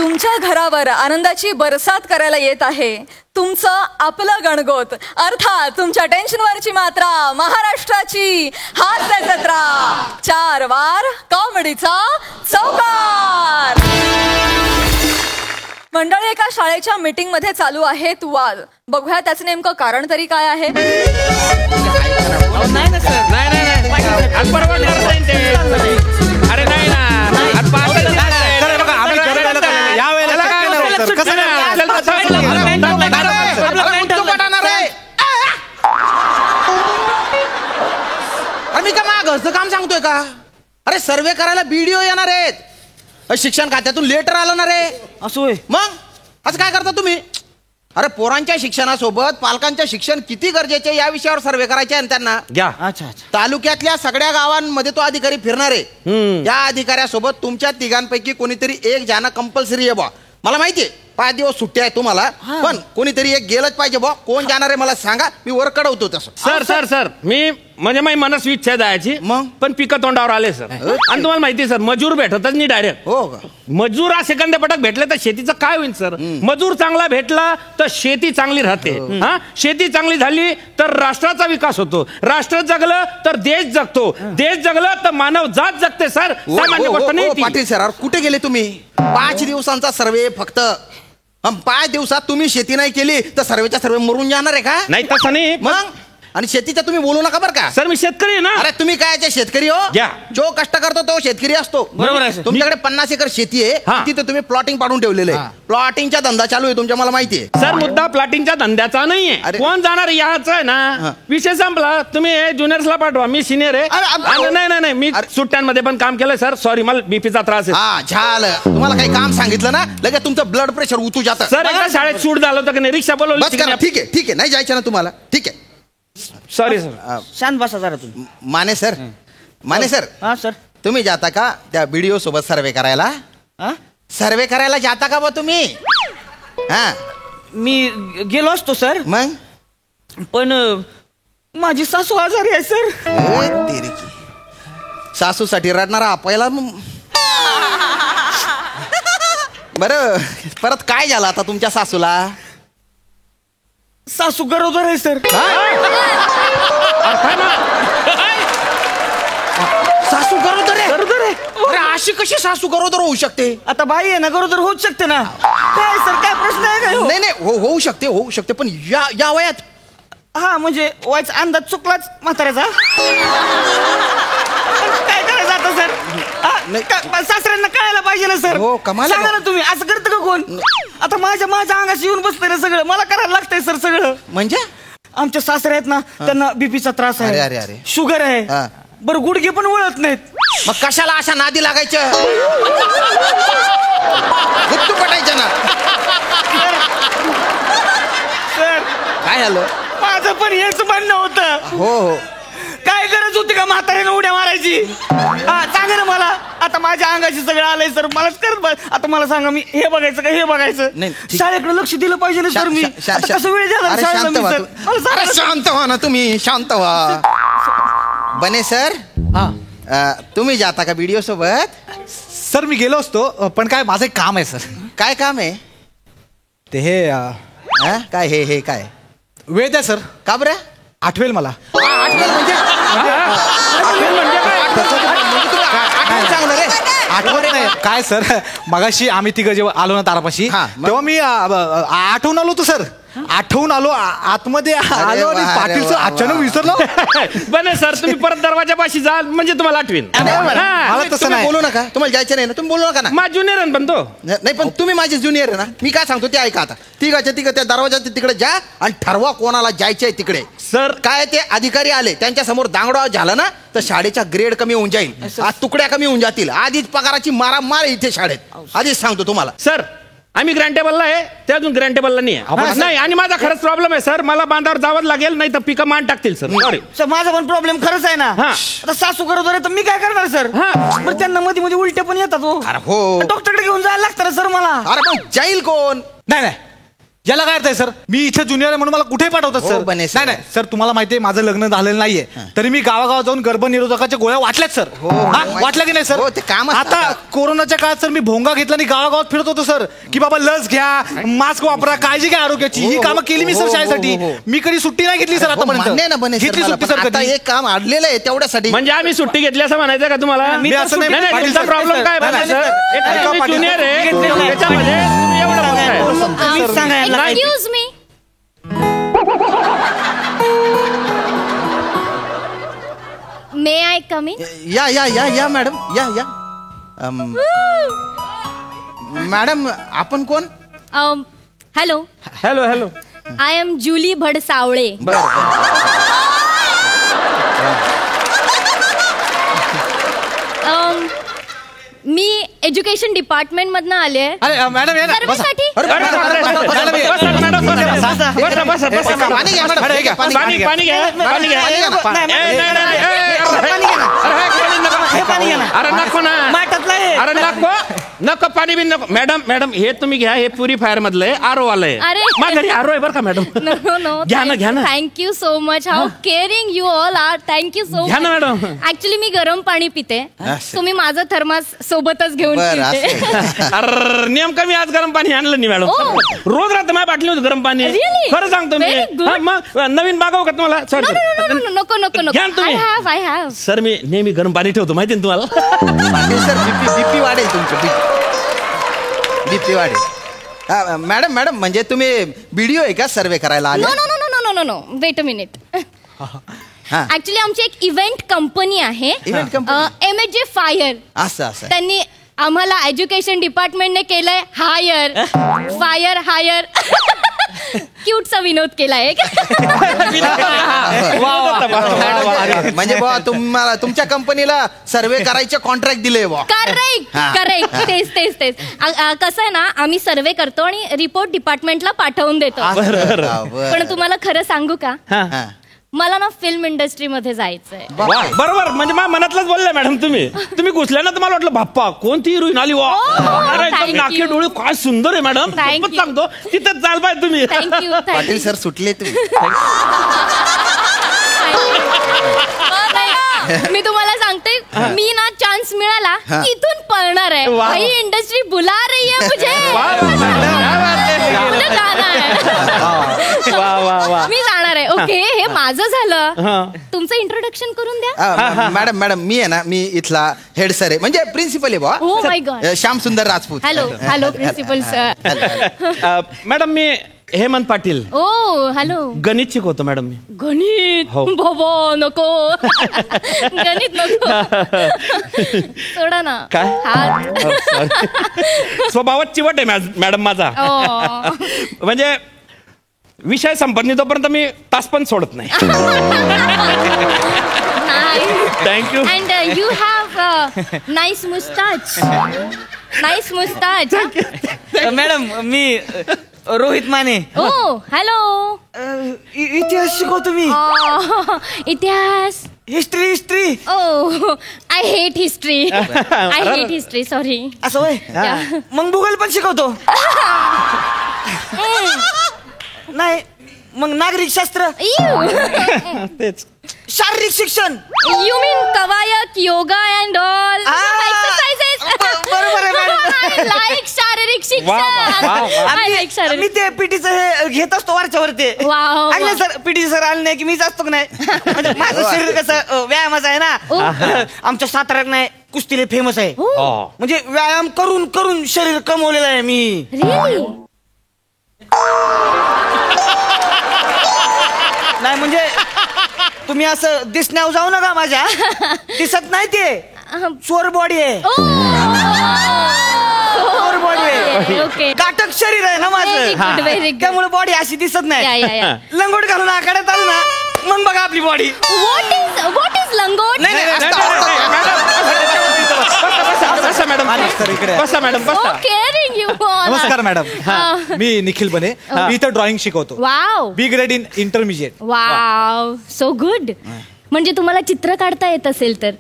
तुमच्या घरावर आनंदाची बरसात करायला येत आहे तुमचं आपलं गणगोत, अर्थात तुमच्या टेन्शनवरची मात्रा महाराष्ट्राची हास्य जत्रा, 4 वार कॉमेडीचा चौकार. मंडळी, एका शाळेच्या मीटिंग मध्ये चालू आहेत वाद. बघूया त्याचं नेमकं कारण तरी काय आहे. मी का घरचं काम सांगतोय का? अरे सर्वे करायला बीडीओ येणार आहेत, शिक्षण खात्यातून लेटर आलं ना रे. असं मग असं काय करता तुम्ही? अरे पोरांच्या शिक्षणासोबत पालकांच्या शिक्षण किती गरजेचे या विषयावर सर्वे करायचे आहे त्यांना. घ्या. अच्छा अच्छा. तालुक्यातल्या सगळ्या गावांमध्ये तो अधिकारी फिरणार आहे. या अधिकाऱ्यासोबत तुमच्या तिघांपैकी कोणीतरी एक जाणं कंपल्सरी आहे बा. मला माहितीये 5 दिवस सुट्टी आहे तुम्हाला, पण कोणीतरी एक गेलंच पाहिजे बा. कोण जाणार आहे मला सांगा, मी वर कळवतो तसं. सर मी म्हणजे माझी मनस्वी इच्छा जायची, मग पण पिकं तोंडावर आले सर. आणि तुम्हाला माहिती सर, मजूर भेटतच नाही डायरेक्ट. हो का? मजूर सेकंद पटक भेटले तर शेतीचं काय होईल सर? मजूर चांगला भेटला तर शेती चांगली राहते. हा, शेती चांगली झाली तर राष्ट्राचा विकास होतो. राष्ट्र जगलं तर देश जगतो. देश जगलं तर मानव जात जगते सर. सामान्य गोष्ट नाही ती. पाटील सर, कुठे गेले तुम्ही? 5 दिवसांचा सर्वे फक्त. 5 दिवसात तुम्ही शेती नाही केली तर सर्वेच्या सर्वे मरून जाणार आहे का? नाही तसं नाही. मग आणि शेतीचं तुम्ही बोलू नका बरं का सर. मी शेतकरी आहे ना. अरे तुम्ही काय शेतकरी हो? जो कष्ट करतो तो शेतकरी असतो. बरोबर आहे. तुमच्याकडे 50 एकर शेती आहे, तिथे तुम्ही प्लॉटिंग पाडून ठेवलेलं आहे. प्लॉटिंगचा धंदा चालू आहे तुमच्या, मला माहिती आहे. सर मुद्दा प्लॉटिंगच्या धंद्याचा नाहीये. कोण जाणार याच आहे ना, विषय संपला. तुम्ही ज्युनियर्सला पाठवा, मी सिनियर आहे. नाही मी सुट्ट्यांमध्ये पण काम केलंय सर. सॉरी, मला बीपीचा त्रास आहे. हा झालं. तुम्हाला काही काम सांगितलं ना लगेच तुमचं ब्लड प्रेशर उतू जातं. सर एकदा शाळेत शूट झालं होतं की नाही, रिक्षा बोलवली. ठीक आहे नाही जायचं ना तुम्हाला. ठीक आहे, सॉरी सर. शांत बसा जरा तुम्ही. माने सर. हा सर. तुम्ही जाता का त्या बीडीओ सोबत सर्वे करायला? सर्वे करायला जाता का बा तुम्ही? हा, मी गेलो असतो सर, मग पण माझी सासू आजारी आहे सर. सासूसाठी रडणारा पहिला. बरं, परत काय झालं आता तुमच्या सासूला? सासू गरोदर आहे सर. सासू गरोदर आहे? अरे अशी कशी सासू गरोदर होऊ शकते? आता बाई आहे ना, गरोदर होऊच शकते ना. काय सर, काय प्रश्न आहे काय? नाही होऊ शकते पण या वयात? हा, म्हणजे वयाचा अंदाज चुकलाच म्हाताऱ्याचा. काय करायचं आता सर? सासऱ्यांना कळायला पाहिजे ना सर. हो, कमाल. सांगा ना तुम्ही, असं करतं का कोण? आता माझ्या अंगाशी येऊन बसतंय ना सगळं, मला करायला लागतंय सर सगळं. म्हणजे आमच्या सासरे आहेत ना, त्यांना बीपीचा त्रास आहे. अरे. शुगर आहे. बरं, गुडघे पण वळत नाहीत. मग कशाला अशा नादी लागायचं? गुप्तू पटायचं ना. सर काय झालं? माझं पण हेच म्हणणं होतं. हो. काय गरज होती का म्हाताऱ्यानं उड्या मारायची? सांगा ना मला. आता माझ्या अंगाशी सगळं आलंय सर, मलाच करत. आता मला सांगा, मी हे बघायचं का हे बघायचं? शाळेकडे लक्ष दिलं पाहिजे ना सर. मी कसं वेळ द्यायला शाळेला? शांत व्हा ना तुम्ही, शांत व्हा. बने सर, तुम्ही जाता का बीडीओ सोबत? सर मी गेलो असतो, पण काय माझं एक काम आहे सर. काय काम आहे ते? हे काय हे काय? वेळ द्या सर. का बरं? आठवेल मला. चांगलं रे. आठवत नाही काय सर? मगाशी आम्ही तिघं जेव्हा आलो ना तारापाशी, तेव्हा मी आठवून आलो होतो सर. आठवून आलो, आतमध्ये आलो आणि पाटीलचं अचानक विसरलो. बने सर, तुम्ही परत दरवाजापाशी जाल म्हणजे तुम्हाला आठवेन. मला तसं नाही. बोलू नका, तुम्हाला जायचं नाही ना, तुम्ही बोलू नका ना. माझा ज्युनियर आहे पण तो. नाही, पण तुम्ही माझे ज्युनियर आहे ना. मी काय सांगतो ते ऐका. आता तिघं त्या दरवाजाच्या तिकडे जा आणि ठरवा कोणाला जायचंय तिकडे. सर काय ते अधिकारी आले, त्यांच्या समोर दांगडा झाला ना तर शाळेचा ग्रेड कमी होऊन जाईल, आज तुकड्या कमी होऊन जातील. आधीच पगाराची मारामार इथे शाळेत, आधीच सांगतो तुम्हाला. सर आम्ही ग्रँटेबलला आहे, ते अजून ग्रँटेबलला नाही. आणि माझा खरंच प्रॉब्लेम आहे सर, मला बांधावर जावं लागेल, नाही तर पिकं मान टाकतील सर. सॉरी सर, माझा पण प्रॉब्लेम खरंच आहे ना. आता सासू गरोदर आहे तर मी काय करणार सर? बरं, त्यांना मध्ये मध्ये उलट्या पण येतात. हो, डॉक्टरकडे घेऊन जायला लागतं ना सर मला. अरे पण जाईल कोण? नाही याला काय अर्थ आहे सर? मी इथे ज्युनियर आहे म्हणून मला कुठे पाठवतात हो, सर? बने सर. नाही नाही सर, तुम्हाला माहितीये माझं लग्न झालेलं नाहीये, तरी मी गावागावात जाऊन गर्भनिरोधकाच्या गोळ्या वाटल्यात सर. वाटल्या की नाही सर? हो, ते कामच आता आता. कोरोनाच्या काळात सर मी भोंगा घेतला आणि गावागावात फिरत होतो सर, की बाबा लस घ्या, मास्क वापरा, काळजी घ्या आरोग्याची. ही कामं केली मी सर शाळेसाठी. मी कधी सुट्टी नाही घेतली सर हो, मान्य आहे ना आतापर्यंत. बने सर घेतली मला, सुट्टी पण सर आता कधी? एक काम अडलेलं आहे तेवढ्यासाठी. म्हणजे आम्ही सुट्टी घेतली असं म्हणायचं का तुम्हाला? मी असं नाही- नाही, पाटील तुमचा सर, प्रॉब्लेम काय नाही, माहिती नाही, सर? नाही, एक नाही, तुम्ही पाटील ज्युनियर सर, आहे, घेतलेलं नाही. त्याच्यामध्ये तुम्ही एवढं बोलताय. मीच सांगायला काय? Excuse me. May I come in? या या या या मॅडम या या मॅडम आपण कोण? Hello, hello hello. I am Julie Bhadsawale. मी एज्युकेशन डिपार्टमेंट मधनं आले आहे अरे मॅडम या ना, बसा. सर्वेसाठी. अरे, बसा, मॅडम, बसा. पाणी घ्या मॅडम. अरे, घ्या, पाणी पाणी घ्या. पाणी घ्या, पाणी घ्या. पाणी घ्या ना. नाही, ए, नाही, नाही, ए, अरे, पाणी घ्या ना. अरे, पाणी नको. हे पाणी घ्या ना. अरे नको ना. माठातलं आहे. अरे नको पाणी बिन नको. मॅडम हे तुम्ही घ्या, हे प्युरिफायर मधलं आहे, आरो आलंय. अरे. माझ्या घरी आरो आहे बरं का मॅडम? नो नो घ्या ना. Thank you so much. How caring you all are. Thank you so घ्या ना मच. मॅडम. ऍक्च्युली मी गरम पाणी पिते, असं. तुम्ही माझं थर्मास सोबतच घेऊन बरं, पिते. अरे नेमकं मी आज गरम पाणी आणलं नाही मॅडम. ओ. रोज राहतं माझ्या बाटलीमध्ये गरम पाणी. Really? खरं सांगतो मी. Very good. हा, मग नवीन मागव का तुम्हाला? No, सॉरी no, no, नको नको घ्या ना नको. तुम्ही. I have. सर मी नेहमी गरम पाणी ठेवतो माहिती ना तुम्हाला. पाटील सर बीपी वाढेल तुमचं. बीपी वाढेल. मॅडम म्हणजे तुम्ही व्हिडिओ आहे का सर्वे करायला आले? No no no no no no no wait a minute. हा. ऍक्च्युली आमची एक इव्हेंट कंपनी आहे, Event company? MHJ fire. असं त्यांनी आम्हाला एज्युकेशन डिपार्टमेंटने केलंय हायर. हायर क्यूटचा विनोद केलाय. म्हणजे बुवा तुम्हाला तुमच्या कंपनीला सर्वे करायचे कॉन्ट्रॅक्ट दिले बुवा. करेक्ट हा. करेक्ट. तेच कसं आहे ना, आम्ही सर्वे करतो आणि रिपोर्ट डिपार्टमेंटला पाठवून देतो. बरं. पण तुम्हाला खरं सांगू का, हा. मला ना फिल्म इंडस्ट्रीमध्ये जायचंय. बापरे. बरोबर म्हणजे माझ्या मनातलंच बोलले मॅडम तुम्ही घुसल्या ना, तुम्हाला वाटलं बाप्पा कोणती हिरोईन आली वा. अरे thank एकदम नाके you. डोळे काय सुंदर आहे मॅडम. Thank खूपच you. सांगतो तिथं चाल पाहिजे तुम्ही. थँक्यू पाटील सर सुटले तुम्ही. मी तुम्हाला सांगते, मी ना चान्स मिळाला की इथून पळणार आहे. वा. भाई इंडस्ट्री बुला रही है मुझे. मुझे जाना है. वा. मी जाणार आहे. ओके, हे माझं हा. झालं. तुमचं इंट्रोडक्शन करून द्या. मॅडम मी आहे ना, मी इथला हेड सर आहे, म्हणजे प्रिन्सिपल आहे बुवा. Oh my God. Shyam Sundar Rajput. Hello principal sir. Madam मी हेमंत पाटील ओ हॅलो. गणित शिकवतो मॅडम मी. गणित हो. बाबा नको. गणित नको. सोडा ना. काय? हात. स्वभावात चिवट आहे मॅडम माझा. ओ. म्हणजे विषय संपत नाही तोपर्यंत मी तास पण सोडत नाही. Thank you. And you have nice mustache. Nice mustache. Madam मी रोहित माने. Oh hello. इतिहास शिकवतो मी. इतिहास. History. Oh I hate history. Sorry. असं होय. Yeah. मग भूगोल पण शिकवतो. नाही मग नागरिक शास्त्र, तेच शारीरिक शिक्षण. You mean कवायत, योगा and all exercises. बरोबर आहे मॅडम. I like शारीरिक शिक्षण. I like मी शारीरिक. ते पीटीचं हे घेत असतो वरच्यावरती. Wow. आले सर पीटी सर आले नाही की मीच असतो की नाही. म्हणजे माझं शरीर कसं व्यायामाचं आहे ना. आमच्या साताऱ्यात नाही कुस्तीले फेमस आहे. Oh, म्हणजे व्यायाम करून करून शरीर कमवलेलं आहे मी. really? नाही म्हणजे तुम्ही असं दिसण्यावर जाऊ नका माझ्या. दिसत नाही ते चोर बॉडी आहे. चोर बॉडी आहे. Okay. काटक शरीर आहे ना Very माझं. good, very good. त्यामुळे बॉडी अशी दिसत Yeah, नाही. yeah, yeah. लंगोट घालून आखाड्यात आलं ना मग बघा आपली बॉडी. What is लंगोट? नाही नाही बसा मॅडम. सर इकडे. बसा मॅडम So बसा. caring you all. नमस्कार मॅडम. मी निखिल बने. मी इथं ड्रॉइंग शिकवतो. Wow. B grade in intermediate. Wow so good. म्हणजे तुम्हाला चित्र काढता येत असेल तर.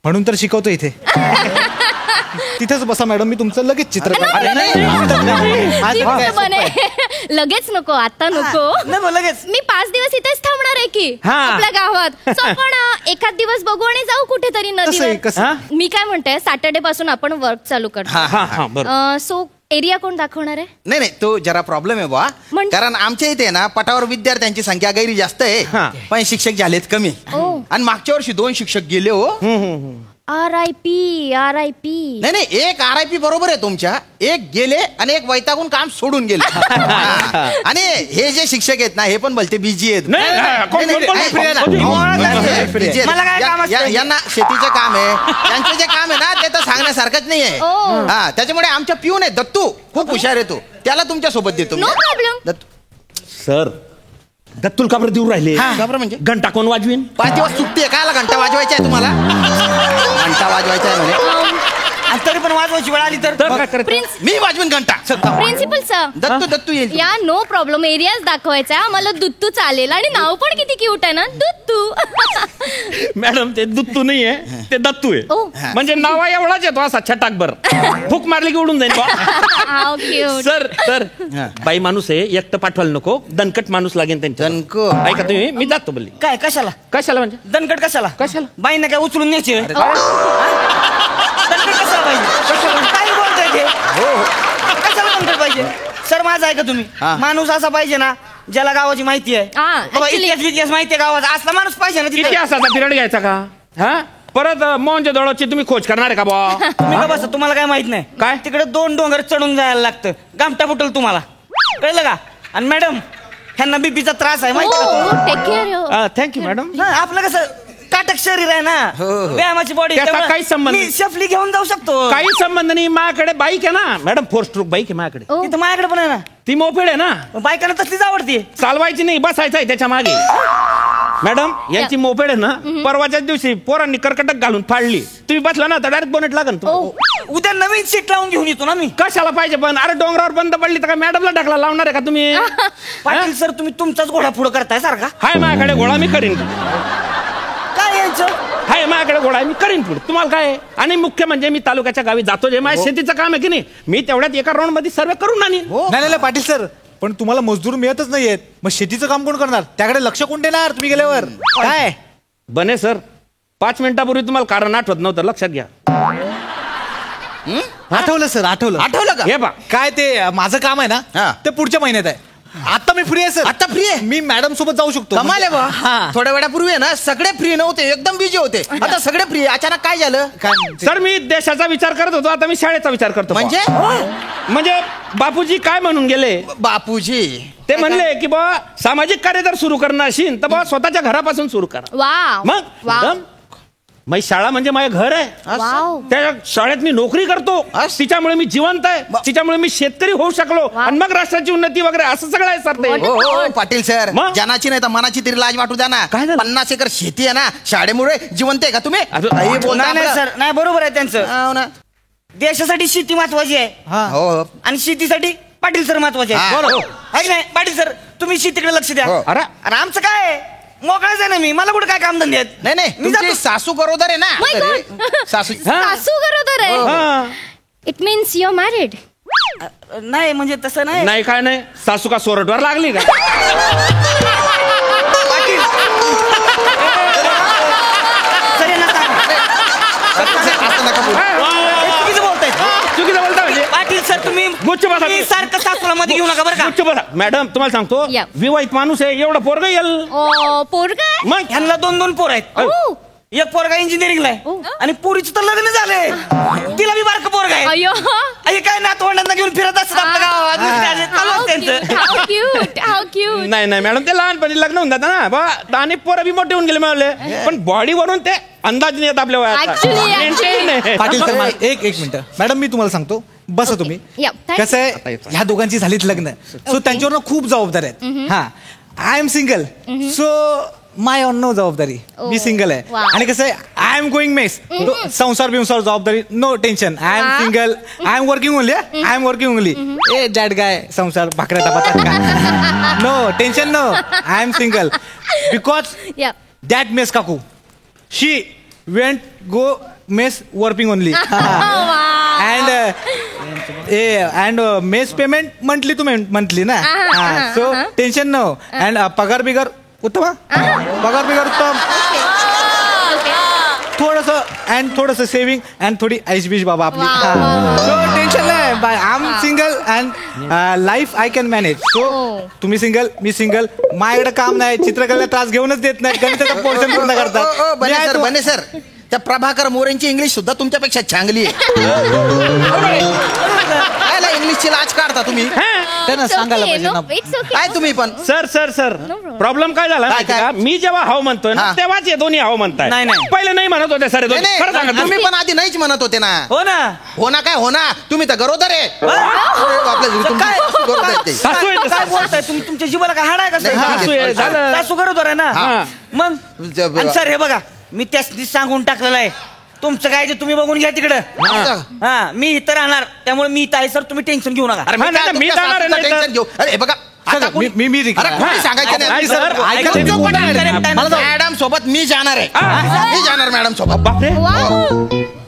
म्हणून तर शिकवतो इथे. तिथेच बसा मॅडम, मी तुमचं लगेच चित्र नाही, काढतो. ती गोष्ट बने. लगेच नको, आता नको. नाही मग लगेच मी 5 दिवस इथेच थांबणार आहे की हा. आपल्या गावात. So आपण एखाद दिवस बघू आणि जाऊ कुठेतरी कसं आहे, नदीवर. कसं? मी काय म्हणते, सॅटर्डे पासून आपण वर्क चालू करतो. हा बरोबर. सो एरिया कोण दाखवणार आहे? नाही तो जरा प्रॉब्लेम आहे बा, म्हणजे? कारण आमच्या इथे ना पटावर विद्यार्थ्यांची संख्या गैरी जास्त हा. आहे, पण शिक्षक झालेत कमी. ओ. आणि मागच्या वर्षी 2 शिक्षक गेले हो. RIP. नाही एक RIP बरोबर आहे तुमच्या, एक गेले आणि एक वैतागून काम सोडून गेले. हा. आणि हे जे शिक्षक आहेत ना, हे पण भलते बिझी आहेत. नाही, कोण- नाही, कोण- नाही, कोण- नाही, कोण- नाही, कोण- busy आहेत. मला काय काम असतं? यांना शेतीचं काम आहे, यांचं जे काम आहे ना ते तर सांगण्यासारखंच नाही आहे. ओ. हा, त्याच्यामुळे आमच्या पिऊन आहे दत्तू, खूप हुशार आहे तो, त्याला तुमच्या सोबत देतो मी. No problem. दत्तू सर दत्तुल का बरं देऊ राहिले? का बरं म्हणजे? घंटा कोण वाजवीन? 5 दिवस सुट्टी आहे, कायला घंटा वाजवायचा आहे तुम्हाला? घंटा वाजवायचा आहे म्हणे. आणि तरी पण वाजवायची वेळ आली तर तर काय करायचं? प्रिन्स मी वाजवीन घंटा. प्रिन्सिपल सर, दत्तू येईल. या नो प्रॉब्लेम. एरियाच दाखवायचा आहे आम्हाला. दुत्तू चालेल. आणि नाव पण किती क्यूट आहे ना, दुत्तू. मॅडम ते दुत्तू नाहीये, ते दत्तू ओ. आहे. म्हणजे नावा एवढाच येतो असा छटाकभर, फुक मारली की उडून जाईल बा. How cute. सर बाई माणूस आहे, एकटं पाठवायला नको, दणकट माणूस लागेल त्यांच्या. दणको. ऐका तुम्ही, मी जातो बोलली. काय कशाला कशाला म्हणजे? दणकट कशाला कशाला? बाईंना काय उचलून न्यायचे दणकट कशाला पाहिजे? काय बोलताय ते? कशाला दणकट पाहिजे? सर माझं ऐका तुम्ही, माणूस असा पाहिजे ना ज्याला गावाची माहिती आहे. बाबा, actually- इतिहास माहिती आहे गावाचा, असला माणूस पाहिजे ना तिथे. इतिहासाचा पिरियड घ्यायचा का? हा परत मोहनच्या दळोची तुम्ही खोज करणार आहे का बा? तुम्ही का बसा, तुम्हाला काय माहित नाही काय? तिकडे 2 डोंगर चढून जायला लागतं, गामटा फुटल तुम्हाला, कळलं का? आणि मॅडम ह्यांना बीपीचा त्रास आहे माहिती का? Take care. Thank you madam. हा, आपलं कसं काटक शरीर आहे ना, व्यायामाची बॉडी, त्याचा काही संबंध मी नाही. शेफली घेऊन जाऊ शकतो. काही संबंध नाही, माझ्याकडे बाईक आहे ना मॅडम, 4 स्ट्रोक बाईक आहे माझ्याकडे. तिथं माझ्याकडे पण आहे ना, ती मोपेड आहे ना, बायकांना तसलीच आवडते. चालवायची नाही, बसायचं आहे त्याच्या मागे. मॅडम यांची मोपेड आहे ना, परवाच्याच दिवशी पोरांनी कर्कटक घालून फाडली. तुम्ही बसला ना तर डायरेक्ट बोनेट लागन. उद्या नवीन सीट लावून घेऊन येतो ना मी. कशाला पाहिजे पण? अरे डोंगरावर बंद पडली तर काय मॅडमला ढकला लावणार आहे का तुम्ही? पाटील सर, तुम्ही तुमचाच घोडा पुढे करताय सारखा. हाय माझ्याकडे घोडा, मी करीन. काय यांचं? हाय माझ्याकडे घोडा, मी करीन पुढे. तुम्हाला काय आहे? आणि मुख्य म्हणजे मी तालुक्याच्या गावी जातो, जे माझ्या शेतीचं काम आहे की नाही, मी तेवढ्यात एका राऊंड मध्ये सर्वे करून आणीन. नाही पाटील सर, पण तुम्हाला मजदूर मिळतच नाहीयेत, मग शेतीचं काम कोण करणार? त्याकडे लक्ष कोण देणार तुम्ही गेल्यावर? काय बने सर, 5 मिनिटापूर्वी तुम्हाला कारण आठवत नव्हतं, लक्षात घ्या. आठवलं सर, आठवलं. आठवलं का? हे बा काय ते माझं काम आहे हा. ना, ते पुढच्या महिन्यात आहे. आता मी फ्री आहे सर. आता free आहे? मी मॅडम सोबत जाऊ शकतो. कमाल आहे बा. हा. थोड्या वेळापूर्वी आहे ना सगळे फ्री नव्हते, एकदम बिझी होते, आता सगळे फ्री. अचानक काय झालं? काय सर, मी देशाचा विचार करत होतो, आता मी शाळेचा विचार करतो. म्हणजे बापूजी काय म्हणून गेले? बापूजी ते म्हणले की बा सामाजिक कार्य जर सुरू करणं असेल तर बा स्वतःच्या घरापासून सुरू करा. वाव. मग मॅडम, माझी शाळा म्हणजे माझं घर आहे. वाव. त्या शाळेत मी नोकरी करतो, असं? तिच्यामुळे मी जिवंत आहे, तिच्यामुळे मी शेतकरी होऊ शकलो, वा. आणि मग राष्ट्राची उन्नती वगैरे असं सगळं आहे सर ते. What? हो पाटील सर, मग? जनाची नाही तर मनाची तरी लाज वाटू द्या ना. काय झालं? 50 एकर शेती आहे ना, शाळेमुळे जिवंत आहे का तुम्ही? अरे, काही बोलता नाही नाही आपलं? सर, नाही बरोबर आहे त्यांचं. हो ना. देशासाठी शेती महत्वाची आहे हो आणि शेतीसाठी पाटील सर महत्वाचे हा. आहे. हो. आहे की नाही पाटील सर, तुम्ही शेतीकडे लक्ष द्या. हो. अरे. अरे आमचं काय आहे? मोकळाच आहे ना मी, मला कुठे काय काम धंदे आहेत? नाही नाही, मी तुमची जातो. सासू गरोदर आहे ना. My तरी God. सासू सासू गरोदर आहे. हा. It means you married. नाही म्हणजे तसं नाही. नाही काय नाही, सासू का सोरटवर लागली का? पाटील सर यांना सांगा. असं नका बोलू. चुकीचं बोलताय. चुकीचं बोलता म्हणजे? पाटील सर तुम्ही गुच्छ बसा. तुम्ही सारखं सासूला मध्ये घेऊ नका बरं का. गुच्छ बसा. मॅडम तुम्हाला सांगतो, या. विवाहित माणूस आहे, एवढं पोरग येईल पोरगा. मग? ह्यांना 2 पोर आहेत. ओ. एक पोरगा इंजिनिअरिंगला आहे आणि पोरीचं तर लग्न झालंय, तिला बी बारकं पोरगा आहे. अयो. हे काय नातवंडांना घेऊन फिरत असतात आपल्या गावात. नुसते चालू असतं त्यांचं. How cute, how cute. नाही नाही मॅडम, ते लहानपणी लग्न होऊन जातं ना बा, आणि पोरं बी मोठे होऊन गेले मिळाले, पण बॉडीवरून ते अंदाज नाही येत आपल्या Actually. पाटील सर एक मिनिट मॅडम, मी तुम्हाला सांगतो, बसा तुम्ही. Yeah, thank कसं आहे, ह्या दोघांची झालीत लग्न, सो त्यांच्यावर खूप जबाबदारी आहेत. हा, I am single, so my on no जबाबदारी. मी सिंगल आहे. Wow. आणि कसं आहे, आय एम गोइंग मेस, संसार बिंसार जबाबदारी no tension. I am single, I am working only. I am working only. ए दॅट गाय संसार भाकऱ्या तापातात का? No tension, no. I am single because Yeah. That mess काकू she went go mess working only. Wow. And mess payment monthly to monthly ना so tension no and पगार बिगार उत्तम पगार बिगार उत्तम थोडंसं सेव्हिंग अँड थोडी ऐश बिश बाबा आपली सो टेन्शन नाही by I am single and life I can manage so तुम्ही सिंगल मी सिंगल माझ्याकडे काम नाही चित्रकलेला त्रास घेऊनच देत नाही गणिताचं पोर्शन पूर्ण करतात बने सर त्या प्रभाकर मोरेंची इंग्लिश सुद्धा तुमच्यापेक्षा चांगली आहे. काय इंग्लिशची लाज काढता तुम्ही त्यांना सांगायला पाहिजे ना काय तुम्ही पण सर प्रॉब्लेम काय झाला माहिती का? मी जेव्हा हाव म्हणतोय ना तेव्हाच हे दोन्ही हाव म्हणताय. नाही. पहिले नाही म्हणत होते सर नाही, खरं सांगा नाही, तुम्ही पण आधी नाहीच म्हणत होते ना. हो ना हो ना काय हो ना तुम्ही तर गरोदर आहे काय गरोदर आहे ते. सासू आहे, काय बोलताय तुम्ही? तुमच्या जीवाला काय हाड आहे का सासू आहे, झालं. सासू गरोदर आहे ना हा. मग आणि सर हे बघा मी त्याच सांगून टाकलेलं आहे तुमचं काय ते तुम्ही बघून घ्या तिकडं. हा मी इथं राहणार त्यामुळे मी इथं आहे सर तुम्ही टेन्शन घेऊ नका. अरे हा, नाही, मी मी जाणार आहे, नाही तर- टेन्शन घेऊ. अरे हे बघा आता कोणी- मी अरे कोणी सांगायचं नाही. नाही, सर, ऐका, ऐका, तुमचं पण ऐका, आहे. ऐका. मॅडम सोबत मी जाणार आहे. मी जाणार मॅडम सोबत. बापरे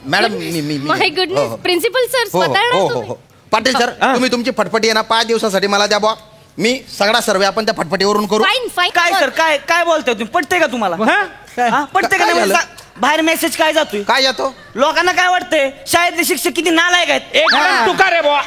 मॅडम मी माय हो, गुडनेस हो. प्रिन्सिपल सर हो, स्वतः हो, हो, हो. पाटील सर तुम्ही तुमची फटफटी आहे ना 5 दिवसासाठी मला द्या बा. मी सगळा सर्वे आपण त्या फटफटीवरून करू. फाईन काय सर काय काय बोलताय तुम्ही? पटतंय का तुम्हाला? हा, पटतंय का काय नाही? झालं? बाहेर मेसेज काय जातोय? काय येतो लोकांना काय वाटतंय शाळेतले शिक्षक किती नालायक आहेत? एकदम तुकार आहे बुवा.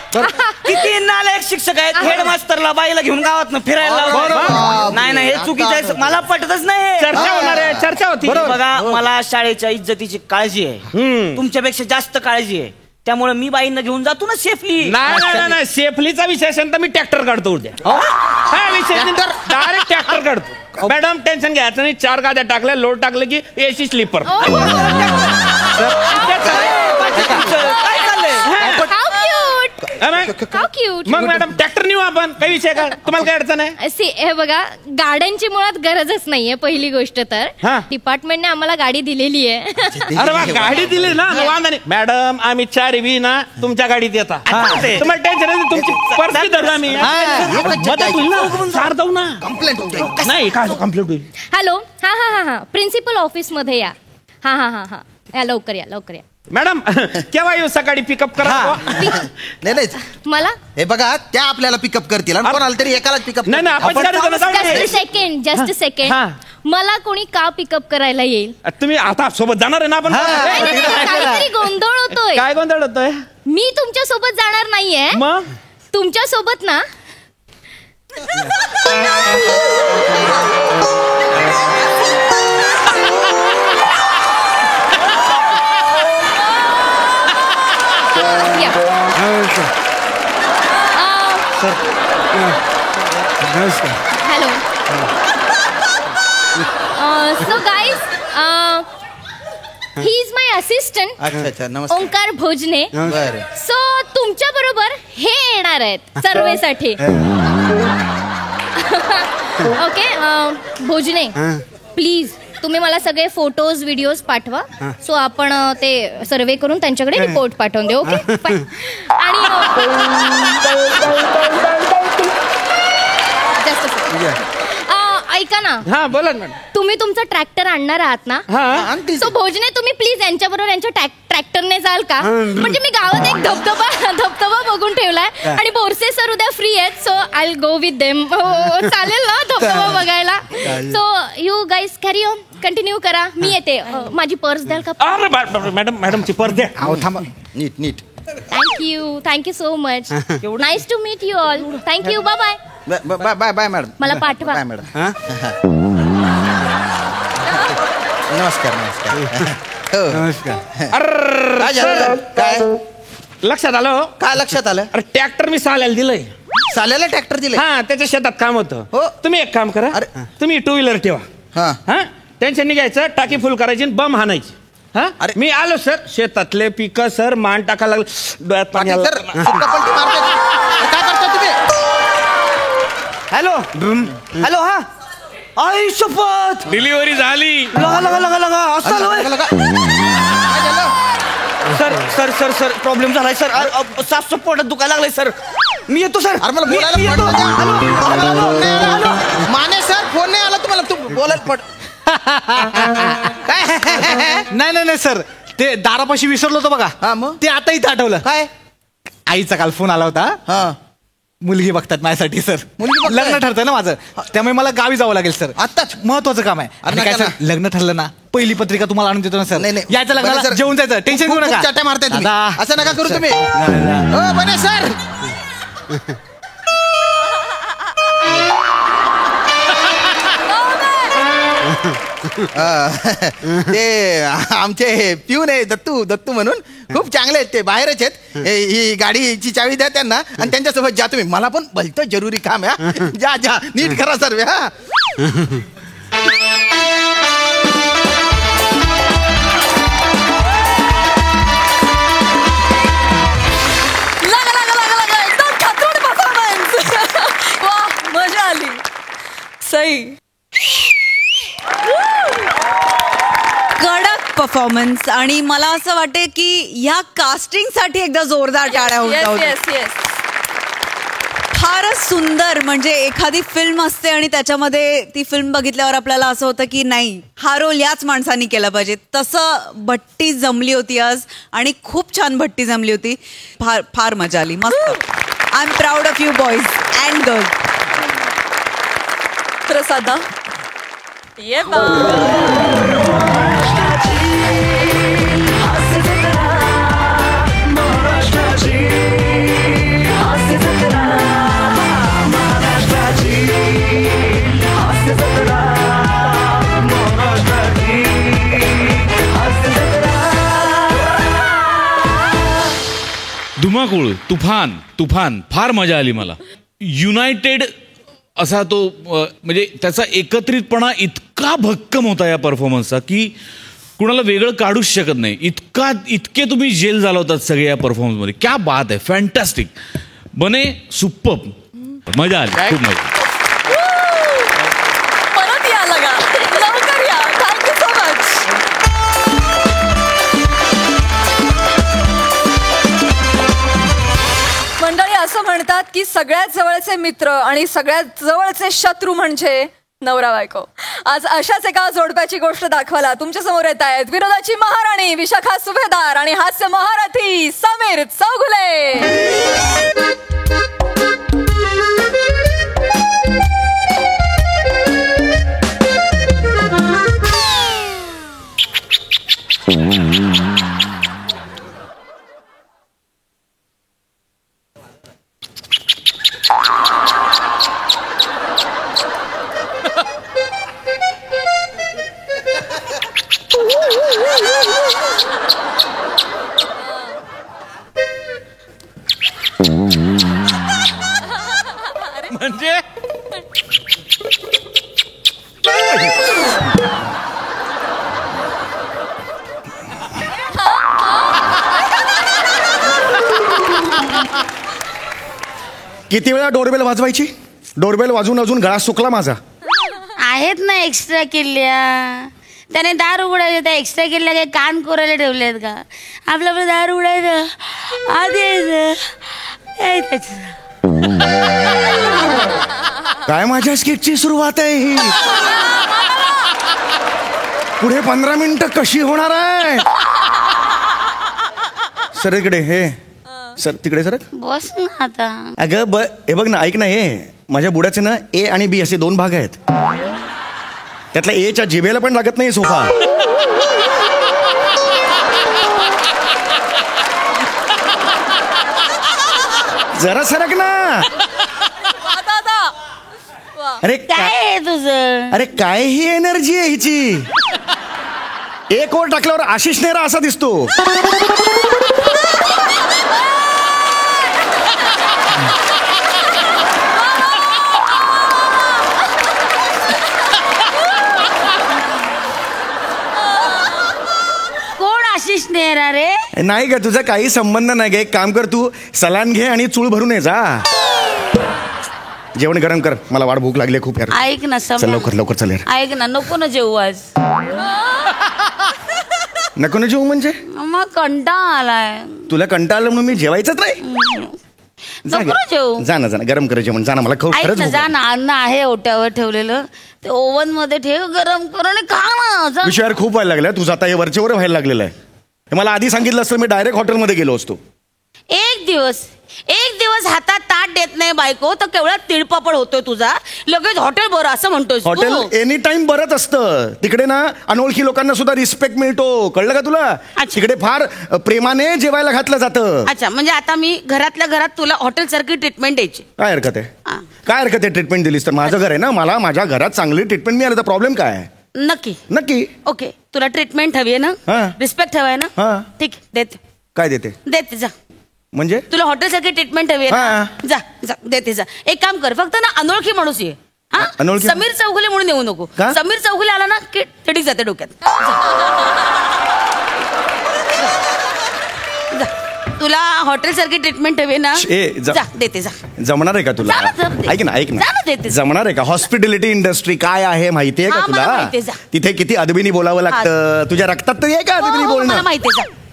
किती नालायक शिक्षक आहेत. हेडमास्टरला बाईला घेऊन गावात फिरायला लावतात. नाही नाही हे चुकीचं आहे. मला पटतच नाही. चर्चा होणार आहे चर्चा होती बघा मला शाळेच्या इज्जतीची काळजी आहे. तुमच्यापेक्षा जास्त काळजी आहे. त्यामुळे मी बाईंना घेऊन जातो ना सेफली. नाही सेफलीचा विषय असेल तर मी ट्रॅक्टर काढतो उद्या. हा विषय डायरेक्ट ट्रॅक्टर काढतो. मॅडम टेन्शन घ्यायचं नाही. 4 गाद्या टाकल्या लोड टाकलं की एसी स्लीपर. काय चाललंय? हाऊ क्यूट मग मॅडम ट्रॅक्टर नेऊ आपण काही विषय का? तुम्हाला काय अडचण आहे? हे बघा गाड्यांची मुळात गरजच नाहीये पहिली गोष्ट तर हा. डिपार्टमेंटने आम्हाला गाडी दिलेली आहे. अरे वा गाडी दिली ना वांधा नाही. मॅडम आम्ही 4 बी ना तुमच्या गाडीत येतात. तुम्हाला टेन्शन नाही. तुमची पर्स धरला आम्ही मदत होईल ना. 4 जाऊ ना. कंप्लेंट होते. नाही काय कंप्लीट होईल. हॅलो हा प्रिन्सिपल ऑफिस मध्ये या. हा या लवकर या मॅडम केव्हा येऊ सकाळी पिकअप करा. नाही मला हे बघा त्या आपल्याला पिकअप करतील आणि कोणाला तरी एकालाच पिकअप नाही नाही आपण चार जण जाऊ ना. जस्ट सेकंड हा. मला कोणी का पिकअप करायला येईल? तुम्ही आता सोबत जाणार आहे ना आपण. नाही, काहीतरी गोंधळ होतोय. काय गोंधळ होतोय? मी तुमच्या सोबत जाणार नाहीये. मग तुमच्या सोबत ना hello so guys he is my assistant अच्छा नमस्कार. ओंकार भोजने. बरं. सो तुमच्या बरोबर हे येणार आहेत सर्वेसाठी. ओके भोजने प्लीज तुम्ही मला सगळे फोटोज व्हिडिओज पाठवा. सो आपण ते सर्वे करून त्यांच्याकडे रिपोर्ट पाठवून देऊ. ओके आणि ऐका ना हा बोला ना मॅडम. तुम्ही तुमचा ट्रॅक्टर आणणार आहात ना? हा सो भोजने तुम्ही प्लीज यांच्याबरोबर यांच्या ट्रॅक्टरने जाल का? म्हणजे मी गावात एक धबधबा बघून ठेवलाय आणि बोरसे सर उद्या फ्री आहेत. So I will go with them. चालेल ना धबधबा बघायला? So you guys carry on continue करा. मी येते. माझी पर्स द्याल का? अरे मॅडमची पर्स द्या. थांबा नीट thank you so much. Nice to meet you all. Thank you bye bye. Bye madam. मला पाठवा. Bye madam. नमस्कार काय झालं? काय लक्षात आलं हो? काय लक्षात आलं? अरे ट्रॅक्टर मी साल्याला दिलंय. साल्याला ट्रॅक्टर दिले? हा त्याच्या शेतात काम होतं. हो. तुम्ही एक काम करा. अरे. तुम्ही 2 व्हीलर ठेवा. हा टेन्शन निघायचं. टाकी फुल करायची आणि बम हाणायची. हा अरे. मी आलो सर शेतातले पिक सर मान टाकायला लागलं डोळ्यात पाणी आलं. तर कपलटी मारते. काय करता तुम्ही? हॅलो हा आई शपथ डिलिव्हरी झाली. लगा असं लगा, लगा. काय झालं? सर प्रॉब्लेम झालाय सर. साफ पोटात दुखायला लागलाय सर. मी येतो सर. अरे मला बोलायला मी पड. येतो. हॅलो. माने सर फोन नाही आला तुम्हाला. तू बोलायला पड. काय नाही सर ते दारापाशी विसरलो होतो बघा. हा, मग? ते आता इथं आठवलं. काय? आईचा काल फोन आला होता. हा, मुलगी बघतात माझ्यासाठी सर. मुलगी बघताय? लग्न ठरतंय ना माझं, त्यामुळे मला गावी जावं लागेल सर. आत्ताच? महत्वाचं काम आहे. अरे आणि काय नका सर, लग्न ठरलं ना, पहिली पत्रिका तुम्हाला आणून देतो ना सर. नाही, नाही. यायचं बने लग्नाला सर. जेवून जायचं, टेन्शन घेऊ खूप नका. चाट्या मारताय तुम्ही. दादा. असं नका करू तुम्ही. हो बने सर. ते आमचे पिऊन आहे दत्तू म्हणून, खूप चांगले आहेत ते, बाहेरच आहेत. ही गाडीची चावी द्या त्यांना आणि त्यांच्यासोबत जा तुम्ही. मला पण भलतं जरुरी काम आहे. जा नीट करा सर्व. हा, लगा एकदम खतरूड परफॉर्मन्स. वा, मजा आली. सही. कडक परफॉर्मन्स. आणि मला असं वाटते की ह्या कास्टिंग साठी एकदा जोरदार टाळ्या होत. येस. फारच सुंदर. म्हणजे एखादी फिल्म असते आणि त्याच्यामध्ये ती फिल्म बघितल्यावर आपल्याला असं होतं की नाही, हा रोल याच माणसानी केला पाहिजे. तसं भट्टी जमली होती आज, आणि खूप छान भट्टी जमली होती. फार मजा आली. मस्त. I am proud of you boys and girls. प्रसादा ये धुमाकूळ, तुफान फार मजा आली मला. युनायटेड असा तो म्हणजे त्याचा एकत्रितपणा इतका भक्कम होता या परफॉर्मन्सचा की कुणाला वेगळं काढूच शकत नाही. इतके तुम्ही जेल झाला होतात सगळे या परफॉर्मन्समध्ये. क्या बात आहे, फॅन्टॅस्टिक. बने सुपर्ब. मजा आली, खूप मजा. परत या लगा, लवकर या. Thank you so much. मंडळी, असं म्हणतात की सगळ्यात जवळचे मित्र आणि सगळ्यात जवळचे शत्रू म्हणजे नवरा बायको. आज अशाच एका जोडप्याची गोष्ट दाखवायला तुमच्या समोर येत आहेत विनोदाची महाराणी विशाखा सुभेदार आणि हास्य महारथी समीर चौगुले. म्हणजे किती वेळा डोरबेल वाजवायची? डोरबेल वाजून अजून गळा सुकला माझा. आहेत ना एक्स्ट्रा किल्ल्या. त्याने दार उघडायचे, त्या एक्स्ट्रा किल्ल्या काही कान कोरायला ठेवलेत का? आपलं दार उघडायचं, आधी यायचं. काय माझ्या स्किटची सुरुवात आहे ही? पुढे 15 मिनिटं कशी होणार आहे? सर इकडे, हे सर तिकडे सर. बस ना आता. अगं हे बघ ना, ऐक ना, हे माझ्या बुडाचे ना ए आणि बी असे 2 भाग आहेत. त्यातल्या एच्या जिभेला पण लागत नाही सोफा. जरा सरक ना. अरे काय आहे तुझं? अरे काय ही एनर्जी आहे हिची? एक ओर टाकल्यावर आशिष नेहरा असा दिसतो. कोण आशिष नेहरा रे? नाही का, तुझा काही संबंध नाही गे. एक काम कर, तू सलान घे आणि चूळ भरून ये जा. जेवण गरम कर, मला वाट भूक लागली खूप यार. ऐक ना चल लवकर चल यार. ऐक ना, नको ना जेवू आज. नको ना जेवू म्हणजे? मग कंटाळा आलाय. तुला कंटाळा आला म्हणून मी जेवायचंच नाही? नको ना जेवू. जा ना गरम कर जेवण, जा ना. मला ऐक खरंच ना, भूक जा लागली. ना, अन्न आहे ओट्यावर ठेवलेलं, ते ओव्हन मध्ये ठेव, गरम कर आणि खा ना. जा. विषयावर खूप व्हायला लागलाय तुझं आता, हे वरचेवर व्हायला लागलेलं आहे. हे मला आधी सांगितलं असतं मी डायरेक्ट हॉटेलमध्ये गेलो असतो. एक दिवस हातात ताट देत नाही बायको तर केवढा तिळपापड होतोय तुझा, लगेच हॉटेल बरं असं म्हणतोय. हॉटेल एनी टाइम बरंच असतं. तिकडे ना अनोळखी लोकांना सुद्धा रिस्पेक्ट मिळतो, कळलं का तुला? तिकडे फार प्रेमाने जेवायला घातलं जातं. अच्छा, म्हणजे आता मी घरातल्या घरात तुला हॉटेल सारखी ट्रीटमेंट द्यायची. काय हरकत आहे? काय हरकत आहे ट्रीटमेंट दिलीस तर? माझं घर आहे ना, मला माझ्या घरात चांगली ट्रीटमेंट मिळाली तर प्रॉब्लेम काय आहे? नक्की. ओके, तुला ट्रीटमेंट हवी आहे ना, रिस्पेक्ट हवाय ना, ठीक देते. काय देते जा. म्हणजे तुला हॉटेल सारखी ट्रीटमेंट हवी आहे ना, जा देते जा. एक काम कर, फक्त ना अनोळखी माणूस ये. अनोळखी? समीर चौगुले म्हणून येऊ नको. समीर चौगुले आला ना की तिडीक जाते डोक्यात. जा. तुला हॉटेल सारखी ट्रीटमेंट हवी ना, जा देते जा. जमणार आहे का तुला? ऐक ना जमणार आहे का? हॉस्पिटॅलिटी इंडस्ट्री काय आहे माहितीये का तुला? तिथे किती अदबीनी बोलावं लागतं. तुझ्या रक्तात तर आहे का अदबीनी बोलणं? माहिती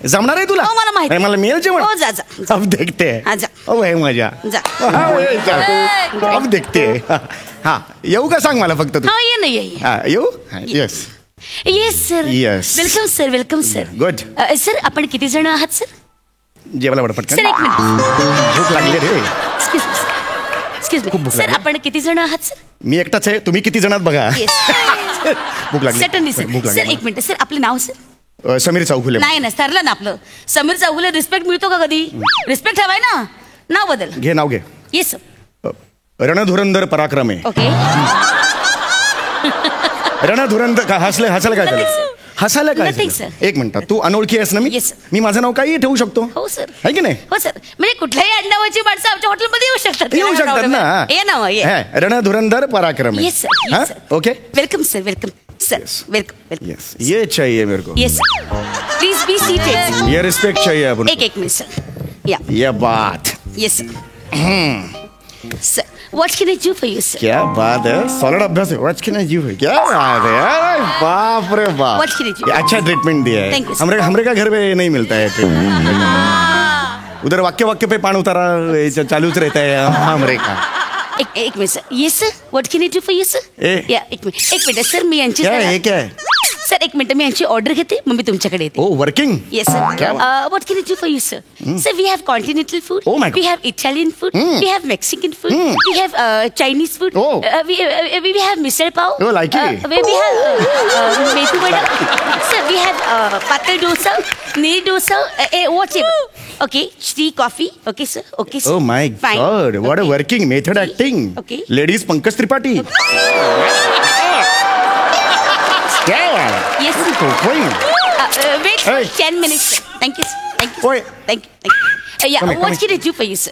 जमणार आहे तुला? मला माहिती. मला मिळेल जेवण. अब देखते मजा. अब देखते. हा येऊ का सांग मला फक्त तू. येऊ. Yes sir. Yes welcome sir. Good. Sir आपण किती जण आहात सर? जेवायला पटकन. सर एक मिनिट. भूक लागली रे. एक्सक्यूज मी सर, आपण किती जण आहात सर? मी एकटाच आहे. तुम्ही किती जणात बघा. भूक लागली. Suddenly sir. एक मिनिट सर, आपलं नाव सर? समीर चौगुले. नाही ठरलं ना आपलं. समीर चौगुले. रिस्पेक्ट मिळतो का कधी? रिस्पेक्ट हवाय ना, नाव बदल. घे नाव घे. Yes sir. रणधुरंधर पराक्रमे. ओके. रणधुरंधर का हसायला काय झालं? हसायला काय झालं? एक मिनिट, तू अनोळखी आहेस ना? मी माझं नाव काही ठेवू शकतो. हो सर. आहे की नाही? हो सर. म्हणजे कुठल्याही आडनावाची माणसं आमच्या हॉटेलमध्ये येऊ शकतात ना. ये नाव रणधुरंधर पराक्रमे. Yes sir. Okay. Welcome sir. Welcome sir. Welcome. Yes ये चाहिए मेरे को. Yes please be seated. ये रिस्पेक्ट चाहिए अपन. एक मिनट सर. ये बात. Yes sir. What can I do for you, sir? क्या बात है, सॉलिड अभ्यास है. What can I do for you? क्या बात है यार, बाप रे बाप. What can I do? अच्छा ट्रीटमेंट दिया है. Thank you, sir. हमरे का घर में नहीं मिलता है ट्रीटमेंट. उधर वाक्य पे पान उतारा चालूच रहता है हमरे का. एक minute sir. Yes sir. What can I do for you sir? एक मिनिट सर. मी यांची क्या है सर, एक मिनिट मी यांची ऑर्डर घेते, मग मी तुमच्याकडे येते. Working. Yes sir. What can I do for you sir? Sir we have continental food, we have Italian food, we have Mexican food, we have Chinese food, we have misal pav, we have methi vada, sir we have पातळ dosa, neer dosa, whatsoever. Okay. Tea coffee. Okay sir. Okay sir. Oh my God, what a working method acting. Okay. Ladies Pankaj Tripathi. क्या यार? Yes. Wait for 10 minutes. Thank you. Thank you. Yeah, what can I do for you, sir?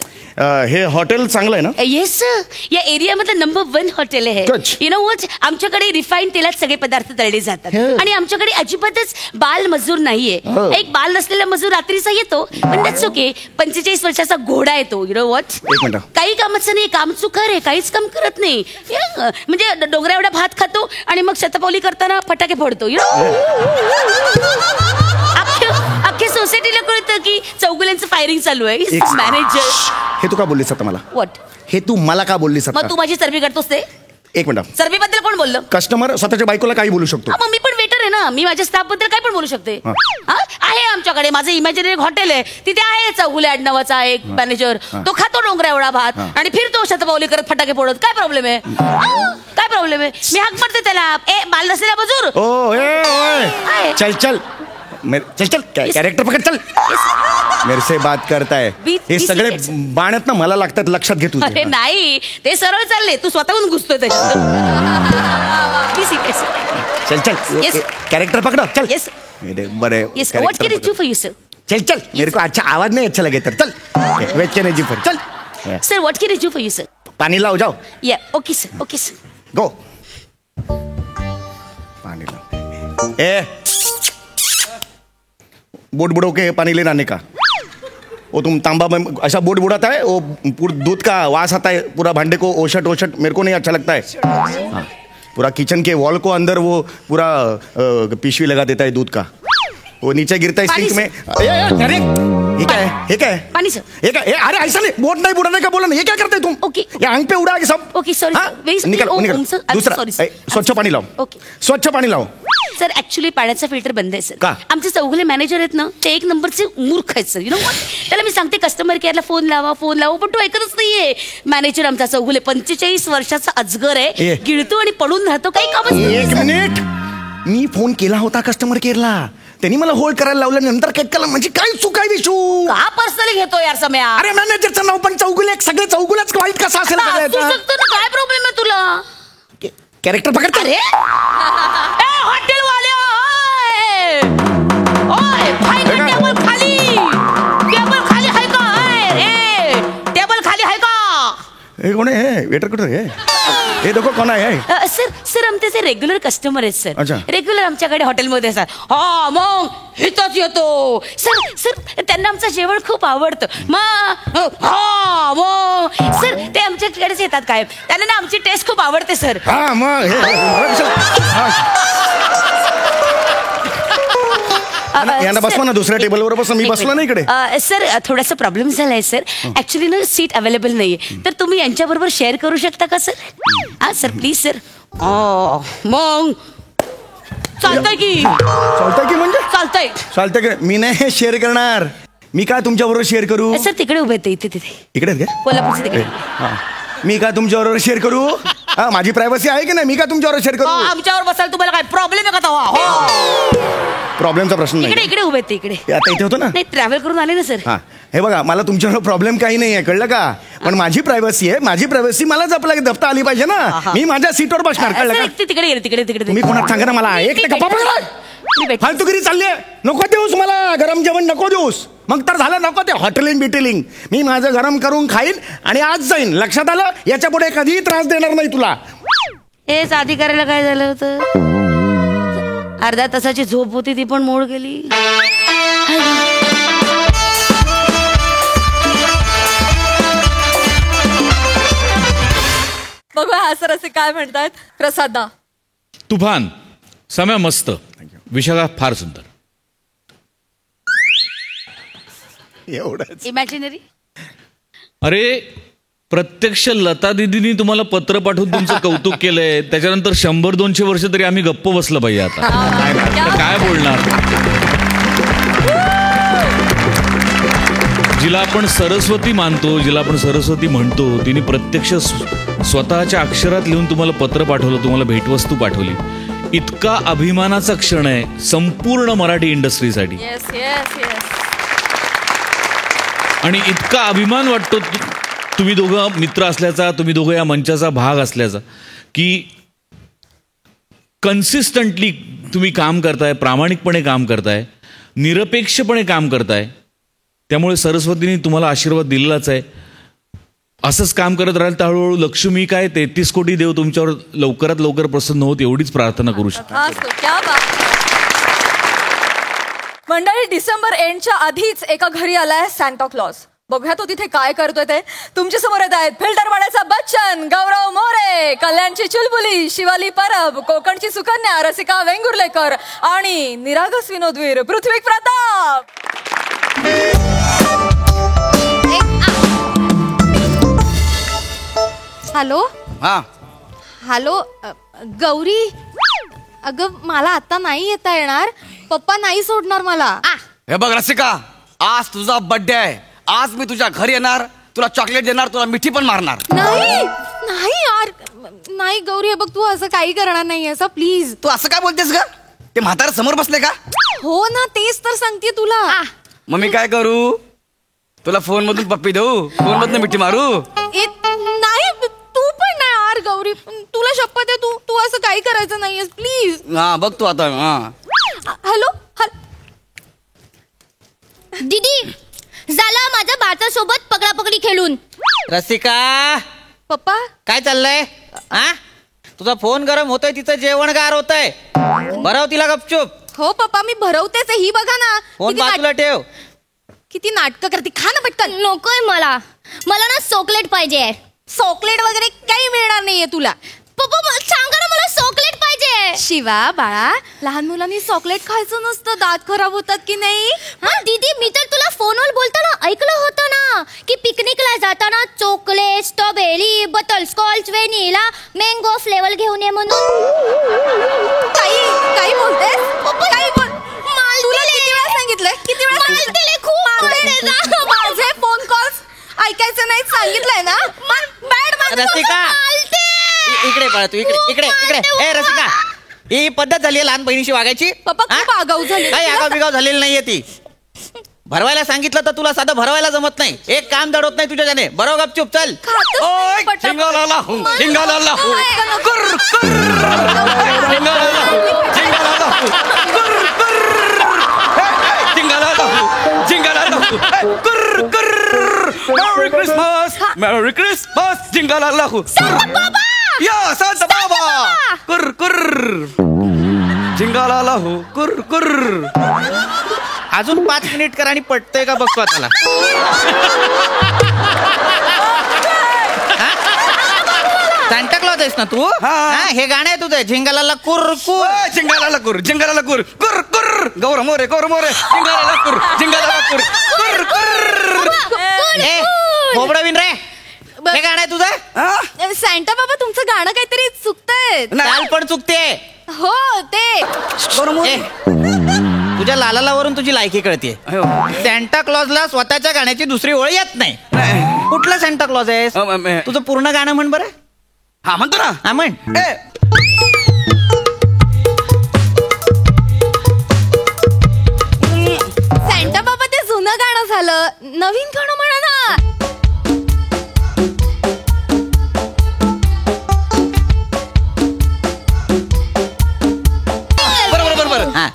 हे hotel चांगलं आहे ना? Yes sir. या एरियामधलं number 1 hotel आहे. You know what, आमच्याकडे refine तेलात सगळे पदार्थ तळले जातात आणि आमच्याकडे अजिबातच बाल मजूर नाहीये. एक बाल नसलेला मजूर रात्रीचा येतो, पण दॅट्स ओके. 45 वर्षाचा घोडा येतो. यु नो व्हॉट, काही कामाचं नाही, काम चुकार आहे, काहीच काम करत नाही. म्हणजे डोंगरा एवढा भात खातो आणि मग शतपावली करताना फटाके फोडतो. यु नो, अख्ख्या सोसायटीला कळतं की चौगुल्यांचं फायरिंग चालू आहे. मॅनेजर. हे तू का बोललीस आता मला? व्हॉट? हे तू मला का बोललीस आता? मग तू माझी सर्व्ही करतोस ते? एक मिनिट. सर्व्ही बद्दल कोण बोललं? कस्टमर स्वतःच्या बायकोला काही बोलू शकतो. मग मी पण वेटर आहे ना, मी माझ्या स्टाफ बद्दल काय पण बोलू शकते. आहे आमच्याकडे माझं इमॅजिनरी हॉटेल आहे, तिथे आहे चौगुले आडनावाचा एक मॅनेजर. तो खातो डोंगरा एवढा भात आणि फिरतो शतपावली करत फटाके फोडत. काय प्रॉब्लेम आहे? काय प्रॉब्लेम आहे? मी हाक मारते त्याला, ए बाल नसलेला मजूर. चल चल चल कॅरेक्टर पकड. चल मेरे से बात करता है. हे सगळे बाणत ना मला लागतात, लक्षात घे तू. अरे नाही, ते सरळ चालले, तू स्वतःहून घुसतोय त्याच्यात. चल चल कॅरेक्टर पकड़. चल. यस बरे. What can I do for you sir? चल चल. मेरे को अच्छा आवाज नहीं अच्छा लगे तर चल. What can I do for? चल sir. What can I do for you sir? पानी लाओ. जाओ. या. Okay sir. Okay sir. Go. पानी लाओ. ए बोट बुड़ो के पानी लेने आने का. वो तुम तांबा में ऐसा बोट बुड़ाता है, वो पूरा दूध का वास आता है पूरा भांडे को. ओशट ओशट मेरे को नहीं अच्छा लगता है. हाँ, पूरा किचन के वॉल को अंदर वो पूरा पिशवी लगा देता है दूध का. वो नीचे गिरता है सिंक में. ये क्या है? ये क्या है? पानी सर. ये क्या? अरे ऐसा नहीं, बोट नहीं बुड़ाने का बोला ना. ये क्या करते तुम? ओके. ये आंख पे उड़ा के सब. Okay sorry. निकल निकल. दूसरा स्वच्छ पानी लाओ. ओके. स्वच्छ पानी लाओ. सर ऍक्च्युली पाण्याचा फिल्टर बंद आहे सर. का? आमचे चौगुले मॅनेजर आहेत ना, ते एक नंबरचे मूर्ख आहेत सर. त्याला मी सांगते कस्टमर केअरला फोन लावा पण तो ऐकतच नाहीये. मॅनेजर आमचा चौगुले 45 वर्षाचा अजगर आहे, गिळतो आणि पडून राहतो, काही कामच नाही. एक मिनिट, मी फोन केला होता कस्टमर केअरला, त्यांनी मला होल्ड करायला लावलं, नंतर काय केलं, म्हणजे काय चूक आहे विशू? का पर्सनली घेतो यार सम्या? अरे मॅनेजरचं नाव पण चौगुले, सगळे चौगुलेच वाईट कसं असेल? काय प्रॉब्लेम आहे तुला? कॅरेक्टर पकडतो अरे हॉटेल वाले, टेबल खाली, टेबल खाली आहे का? टेबल खाली आहे का? हे कोण आहे? वेटर कुठे आहे? हे देखो कोण आहे? सर आमचे रेग्युलर कस्टमर आहेत सर. अच्छा. रेग्युलर आमच्याकडे हॉटेलमध्ये सर. हा मग इथंच येतो सर. त्यांना आमचं जेवण खूप आवडतं. मग हा मग सर ते आमच्याकडेच येतात काय, त्यांना ना आमची टेस्ट खूप आवडते सर. हा मग यांना बसवा ना दुसऱ्या टेबलवर बस, मी बसलो ना इकडे. सर थोडासा प्रॉब्लेम झालाय सर. ऍक्च्युली ना सीट अवेलेबल नाहीये, तर तुम्ही यांच्याबरोबर शेअर करू शकता का सर? हा सर प्लीज सर. मग चालतंय की? चालतंय की म्हणजे चालतंय की? मी नाही शेअर करणार. मी काय तुमच्याबरोबर शेअर करू? सर तिकडे उभे आहेत, इथे तिथे इकडे आहेत का? कोल्हापूरचे तिकडे. मी काय तुमच्याबरोबर शेअर करू? हा माझी प्रायव्हसी आहे की नाही? मी काय तुमच्याबरोबर शेअर करू? आमच्यावर बसायला तुम्हाला काय प्रॉब्लेम आहे का? हो प्रॉब्लेमचा प्रश्न इकडे नाही. इकडे उभे आहेत इकडे. आता इथे होतो ना. नाही ट्रॅव्हल करून आले ना सर. हा हे बघा, मला तुमच्यावर प्रॉब्लेम काही नाही आहे, कळलं का? पण माझी प्रायव्हसी आहे, माझी प्रायव्हसी मला जपता आली पाहिजे ना. मी माझ्या सीटवर बसणार, कळलं का? तिकडे गेले तिकडे. तुम्ही कोणाला सांगा ना मला. एक फालतुगिरी चालली आहे, नको देऊस मला गरम जेवण, नको देऊस. मग तर झालं, नको ते हॉटेलिंग बिटेलिंग. मी माझं गरम करून खाईन आणि आज जाईन, लक्षात आलं? याच्या पुढे कधीही त्रास देणार नाही तुला. हेच अधिकाऱ्याला काय झालं होतं? अर्ध्या तासाची झोप होती, ती पण मोड गेली. बघूया हा सर असे काय म्हणतात. प्रसादा. तुफान, सम्या मस्त, विशाखा फार सुंदर. एवढंच. इमॅजिनरी. अरे प्रत्यक्ष लता दिदीनी तुम्हाला पत्र पाठवून तुमचं कौतुक केलंय, त्याच्यानंतर 100-200 वर्ष तरी आम्ही गप्प बसलं पाहिजे. आता काय बोलणार? जिला आपण सरस्वती मानतो, जिला आपण सरस्वती म्हणतो, तिने प्रत्यक्ष स्वतःच्या अक्षरात लिहून तुम्हाला पत्र पाठवलं, तुम्हाला भेटवस्तू पाठवली. इतका अभिमानाचा क्षण आहे संपूर्ण मराठी इंडस्ट्रीसाठी. आणि इतका अभिमान वाटतो तुम्ही दोघं मित्र असल्याचा, तुम्ही दोघं या मंचाचा भाग असल्याचा, की कन्सिस्टंटली तुम्ही काम करताय, प्रामाणिकपणे काम करताय, निरपेक्षपणे काम करताय. त्यामुळे सरस्वतीने तुम्हाला आशीर्वाद दिलेलाच आहे. असंच काम करत राहाल तर हळूहळू लक्ष्मी काय 33 कोटी देव तुमच्यावर लवकरात लवकर प्रसन्न होत, एवढीच प्रार्थना करू शकतो. मंडळी, डिसेंबर एंडच्या आधीच एका घरी आलाय सॅन्टा क्लॉज. बघूया तो तिथे काय करतोय ते. तुमच्या समोर येत आहेत फिल्टरवाड्याचा बच्चन गौरव मोरे, कल्याणची चुलबुली शिवाली परब, कोकणची सुकन्या रसिका वेंगुर्लेकर आणि निरागस विनोदवीर पृथ्वी प्रताप. हॅलो. हा हॅलो गौरी, अगं मला आता नाही येता येणार, पप्पा नाही सोडणार मला. हे बघ रसिका, आज तुझा बर्थडे आहे, आज मी तुझ्या घरी येणार, तुला चॉकलेट देणार, तुला मिठी पण मारणार. नाही नाही यार, नाही गौरी, हे बघ तू असं काही करणार नाही असं, प्लीज. तू असं काय बोलतेस का? ते म्हातारा समोर बसले का? हो ना, तेच तर सांगते तुला. मग मी काय करू? तुला फोन मधून पप्पी देऊ, फोन मधून मिठी मारू? नाही, तू पण नाही यार गौरी, तुला शपथ आहे, तू असं काही करायचं नाहीयेस, प्लीज. हा बघ तू आता. हॅलो. दीदी झाला माझ्या बाळासोबत पकडापकडी खेळून. रसिका. पप्पा काय चाललंय? हा तुझा फोन गरम होतोय, तिचं जेवण गार होतंय, भरव तिला गपचूप. हो पप्पा मी भरवतेच, ही बघा ना फोन बाजूला ठेव. किती नाटकं करते. खा ना पटकन. नकोय मला ना चॉकलेट पाहिजे. चॉकलेट वगैरे काही मिळणार नाहीये तुला. पप्पा सांगा ना, मला चॉकलेट पाहिजे. शिवा बाळा, लहान मुलांनी चॉकलेट खायचं नसतं, दात खराब होतात की नाही. दीदी मी तर तुला फोनवर बोलताना ऐकलं होतं ना, की पिकनिकला जाताना chocolate strawberry butterscotch vanilla mango flavour घेऊन ये म्हणून. काही बोलतेस? काही बोल. तुला किती वेळा सांगितलंय? किती वेळा माझे फोन कॉल्स ऐकायचं नाही सांगितलंय ना. रसिका इकडे पळ तू, इकडे इकडे इकडे. ए रसिका, ही पद्धत झाली लहान बहिणीशी वागायची. पप्पा खूप आगाऊ झाली. काही आगाव बिगाव झालेली नाहीये ती. भरवायला सांगितलं तर तुला साधं भरवायला जमत नाही. एक काम दडवत नाही तुझ्या जाणे. बरोबर गपचूप चल. ओय, शिंगाला लाहू, शिंगाला लाहू. कुर्र, कुर्र. शिंगाला लाहू, शिंगाला लाहू. कुर्र, कुर्र. शिंगाला लाहू, शिंगाला लाहू. कुर्र, कुर्र. Merry Christmas, merry Christmas. शिंगाला लाहू. या सांता बाबा. कुर्र, कुर्र. शिंगाला लाहू. कुर्र, कुर्र. अजून 5 मिनिट कर आणि पटतंय का बघतो त्याला. सांता क्लॉज आहेस ना तू. हे गाणं आहे तुझं. झिंगाला कुर कुर, झिंगाला कुर, झिंगाला कुर, कुर कुर. गौर मोरे, गौर मोरे. झिंगाला कुर, झिंगाला कुर, कुर कुर. ए खोबडं विन रे. हे गाणं आहे तुझं. सॅन्टा बाबा तुमचं गाणं काहीतरी चुकतंय. चाल पण चुकते. हो ते तुझ्या लालालावरून तुझी लायकी कळते. सॅन्टा क्लॉजला स्वतःच्या गाण्याची दुसरी ओळ येत नाही. कुठला सॅन्टा क्लॉज आहे तुझं? पूर्ण गाणं म्हण बरं. हा म्हणतो ना. हा म्हण. सॅन्टा बाबा ते जुनं गाणं झालं. नवीन गाणं म्हणा ना.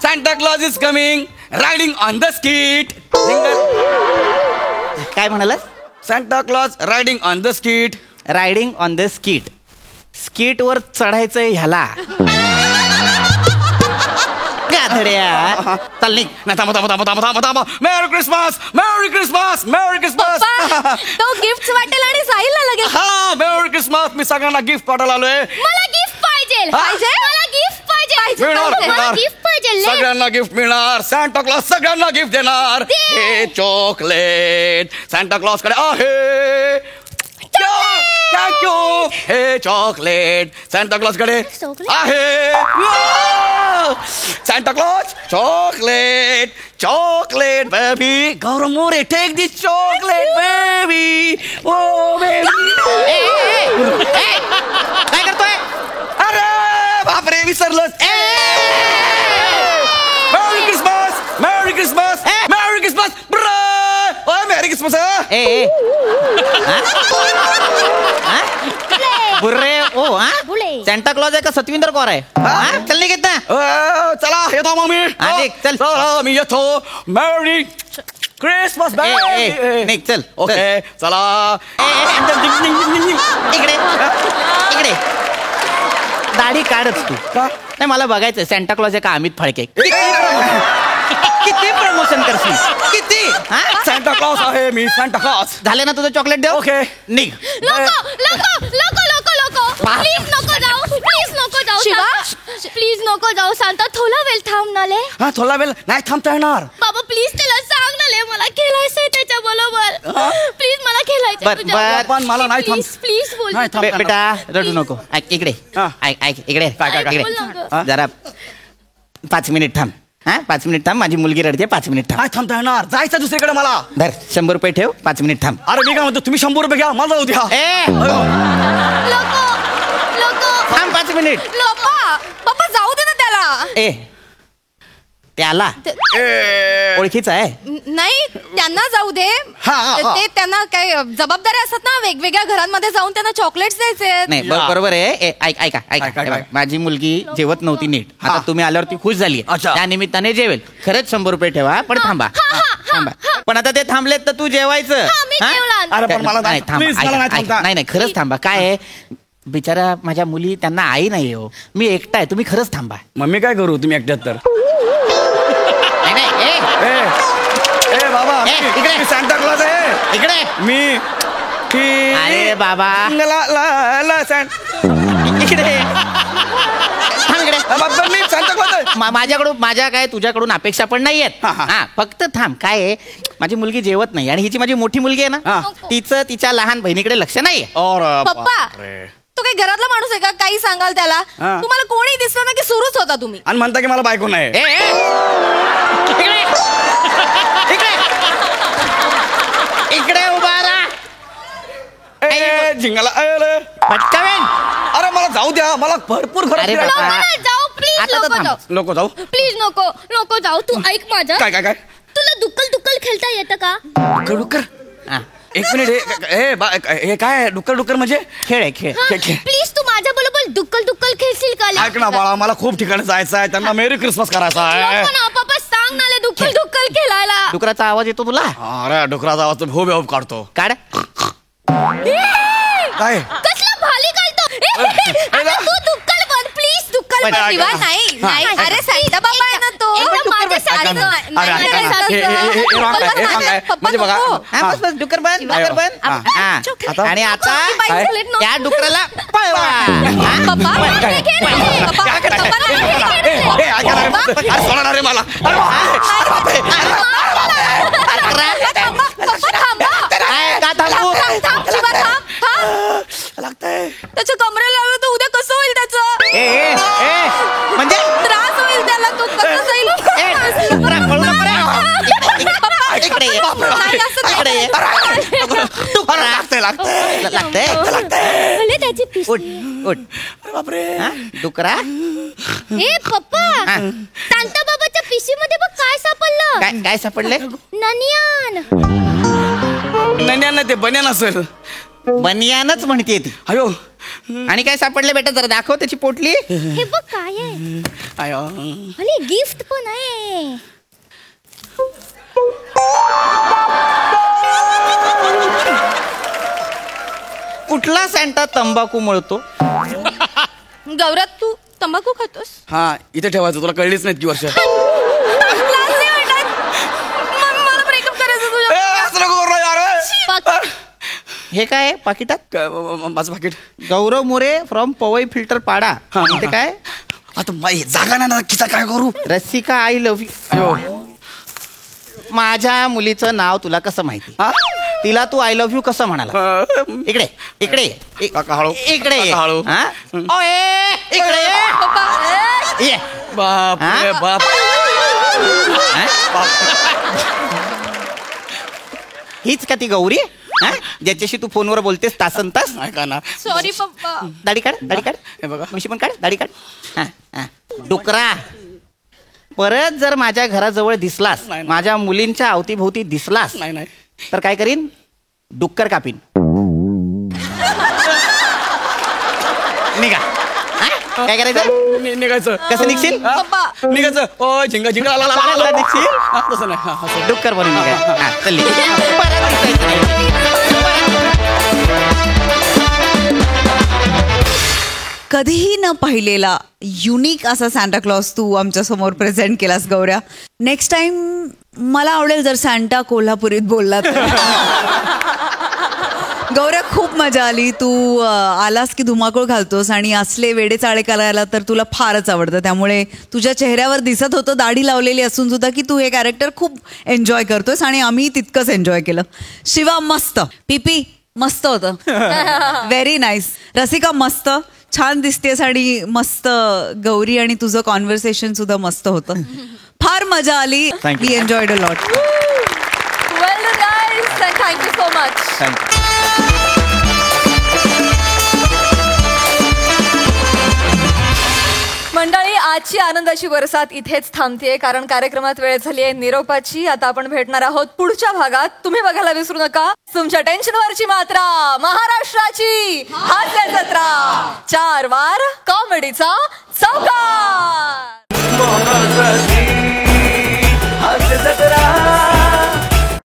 Santa Claus is coming, riding on the skit. काय म्हणाला? Santa Claus riding on the skit. Riding on the skit. Skit वर चढायचंय ह्याला. गाधड्या. चल निघ. थांबा. Merry Christmas, merry Christmas, merry Christmas. तो गिफ्ट वाटेल आणि जाईल ना लगेच. हा मेरी क्रिसमस. मी सगळ्यांना गिफ्ट पाठवायला आलोय. मला गिफ्ट पाहिजे. मला गिफ्ट पाहिजे. मिळणार. गिफ्ट पाहिजे. सगळ्यांना गिफ्ट मिळणार. सॅन्टा क्लॉज सगळ्यांना गिफ्ट देणार. हे चॉकलेट सॅन्टा क्लॉज कडे आहे. थँक्यू. हे चॉकलेट सॅन्टा क्लॉज कडे आहे. Santa Claus chocolate, chocolate baby. Gaurav More take this chocolate baby. Oh baby. काय करतोय? अरे बापरे विसरलंच. Merry Christmas, merry Christmas, merry Christmas. ओय मेरी क्रिसमस. बुर्रे ओ हा. सॅन्टा क्लॉज आहे का सतविंदर कौर आहे? चल नाही घेत ना. चला येतो मग मी. चल मी येतो. मेरी क्रिसमस नाही. चल ओके चला. इकडे इकडे. दाढी काढच तू. नाही मला बघायचं सॅन्टा क्लॉज आहे का अमित फाळके. किती प्रमोशन करशील? किती? सॅन्टा क्लॉज आहे मी. Santa clause. झाले ना तुझं चॉकलेट देऊ. ओके निघ. प्लीज नको जाऊ. प्लीज नको जाऊ. शिवा प्लीज नको जाऊ. सांता थोडा वेळ थांब ना ले. हा थोडा वेळ नाही थांबता येणार. बाबा प्लीज त्याला सांग ना ले. मला खेळायचंय त्याच्या बरोबर. प्लीज मला खेळायचं. पण मला नाही थांब. प्लीज बोल. बेटा रडू नको. ऐक इकडे. ऐक इकडे. इकडे जरा 5 मिनिट थांब. 5 मिनिट थांब. माझी मुलगी रडते. 5 मिनिट थांब. थांबता येणार. जायचं दुसरीकडे मला. धर 100 रुपये ठेव. 5 मिनिट थांब. अरे मी काय म्हणतो तुम्ही 100 रुपये घ्या. मला जाऊ द्या. थांब 5 मिनिट. पप्पा जाऊ दे ना त्याला. त्याला ओळखीचा आहे. नाही त्यांना जाऊ दे. ते त्यांना काय जबाबदारी असतात ना. वेगवेगळ्या घरांमध्ये जाऊन त्यांना चॉकलेट्स द्यायचे. नाही बरोबर आहे. ऐका माझी मुलगी जेवत नव्हती नीट. आता तुम्ही आल्यावर ती खुश झाली. त्या निमित्ताने जेवेल. खरंच 100 रुपये ठेवा. पण थांबा. पण आता ते थांबलेत तर तू जेवायचं. नाही खरंच थांबा. काय आहे बिचारा माझ्या मुली त्यांना आई नाही हो. मी एकटा आहे. तुम्ही खरंच थांबा. मम्मी काय करू तुम्ही एकट्यात तर. बाबा इकडे सॅन्टा क्लॉज आहे. इकडे मी. अरे बाबा इकडे. मी सांता बोलतोय. माझ्याकडून माझ्या काय तुझ्याकडून अपेक्षा पण नाहीयेत. हा फक्त थांब. काय आहे, माझी मुलगी जेवत नाही आणि हिची माझी मोठी मुलगी आहे ना, तिचं तिच्या लहान बहिणीकडे लक्ष नाहीये. पप्पा तो काही घरातला माणूस आहे का? काही सांगाल त्याला? तुम्हाला कोणी दिसलं ना की सुरूच होता तुम्ही. आणि म्हणता की मला बायको नाही. इकडे उभा राहा. झिंगाला पटकन. अरे मला जाऊ द्या, मला भरपूर अरे खरं बाबा. जाऊ प्लीज, नको जाऊ, नको जाऊ. प्लीज नको नको जाऊ. तू ऐक माझं. काय काय काय तुला दुक्कल खेळता येतं का? डुक्कर. एक मिनिट. हे काय डुक्कर म्हणजे? खेळ आहे, खेळ. प्लीज तू माझ्या बरोबर दुक्कल खेळशील का? ऐक ना बाळा, मला खूप ठिकाणी जायचं आहे. त्यांना मेरी क्रिसमस करायचा आहे. नको ना पप्पा, सांग ना दुक्कल खेळायला. डुकराचा आवाज येतो तुला? अरे डुकराचा आवाज खूप काढतो. काढ. काय कसला भाली काढतो. तू दुक्कल बन प्लीज. दुक्कल बन. शिवाय नाही. अरे सांता बाबा आहे ना तो. माझ्या शाळेत म्हणजे बघा, बस डुकर बन. आणि आता त्या डुकराला पळवा. सोडणार रे मला. लागतंय त्याच्या कमरेला लावलं तर उद्या कसं होईल त्याचं? म्हणजे त्रास होईल त्याला. तो कसं जाईल? डुकरा. हे पप्पा, सांता बाबाच्या पिशी मध्ये बघ काय सापडलं. काय सापडले? ननियान. नन्यान ते बन्यान असेल. बनियानच म्हणते ती. अयो. आणि काय सापडले बेटा, जरा दाखव त्याची पोटली. हे बघ काय आहे. आणि गिफ्ट पण आहे. कुठला सॅन्टा तंबाखू मळतो? गौरात तू तंबाखू खातोस? हा इथे ठेवायचं, तुला कळलीच नाही की वर्ष. मला ब्रेकअप करायचं. हे काय पाकिटात? माझं पाकिट. गौरव मोरे फ्रॉम पवई फिल्टर पाडा. ते काय? आता जागा ना किसा काय करू. Rasika I love you. माझ्या मुलीचं नाव तुला कसं माहिती? तिला तू आय लव्ह यू कसं म्हणाला? इकडे इकडे इकडे हळू. इकडे ये. बाप रे बाप. हीच का ती गौरी ज्याच्याशी तू फोनवर बोलतेस तासन तास? ऐका ना. सॉरी पप्पा. दाढी काढ, दाढी काढ. हे बघा, मिशी पण काढ, दाढी काढ. डुकरा, परत जर माझ्या घराजवळ दिसलास, माझ्या मुलींच्या अवतीभोवती दिसलास, नाही तर काय करीन? डुक्कर कापीन. निघा. काय करायचं? निघायचं. कसं निघशील? निघायचं. ओ झिंगा झिंगा निघशील. तसं नाही. डुक्कर बनून निघायचं. चल. कधीही न पाहिलेला युनिक असा सांता क्लॉज तू आमच्या समोर प्रेझेंट केलास गौऱ्या. नेक्स्ट टाइम मला आवडेल जर सांता कोल्हापुरीत बोलला तर. गौऱ्या खूप मजा आली. तू आलास की धुमाकूळ घालतोस आणि असले वेडे चाळे करायला तर तुला फारच आवडतं. त्यामुळे तुझ्या चेहऱ्यावर दिसत होतं दाढी लावलेली असून सुद्धा की तू हे कॅरेक्टर खूप एन्जॉय करतोस आणि आम्ही तितकंच एन्जॉय केलं. शिवा मस्त. पीपी मस्त होतं. Very nice. रसिका मस्त, छान दिसतेस आणि मस्त. गौरी आणि तुझं कॉन्व्हर्सेशन सुद्धा मस्त होतं. फार मजा आली. We enjoyed a lot. Well done guys. Thank you so much. मंडळी, आजची आनंदाची बरसात इथेच थांबतेय कारण कार्यक्रमात वेळ झाली आहे निरोपाची. आता आपण भेटणार आहोत पुढच्या भागात. तुम्ही बघायला विसरू नका तुमच्या टेन्शनवरची मात्रा, महाराष्ट्राची हास्य जत्रा, 4 वार कॉमेडीचा चौकार.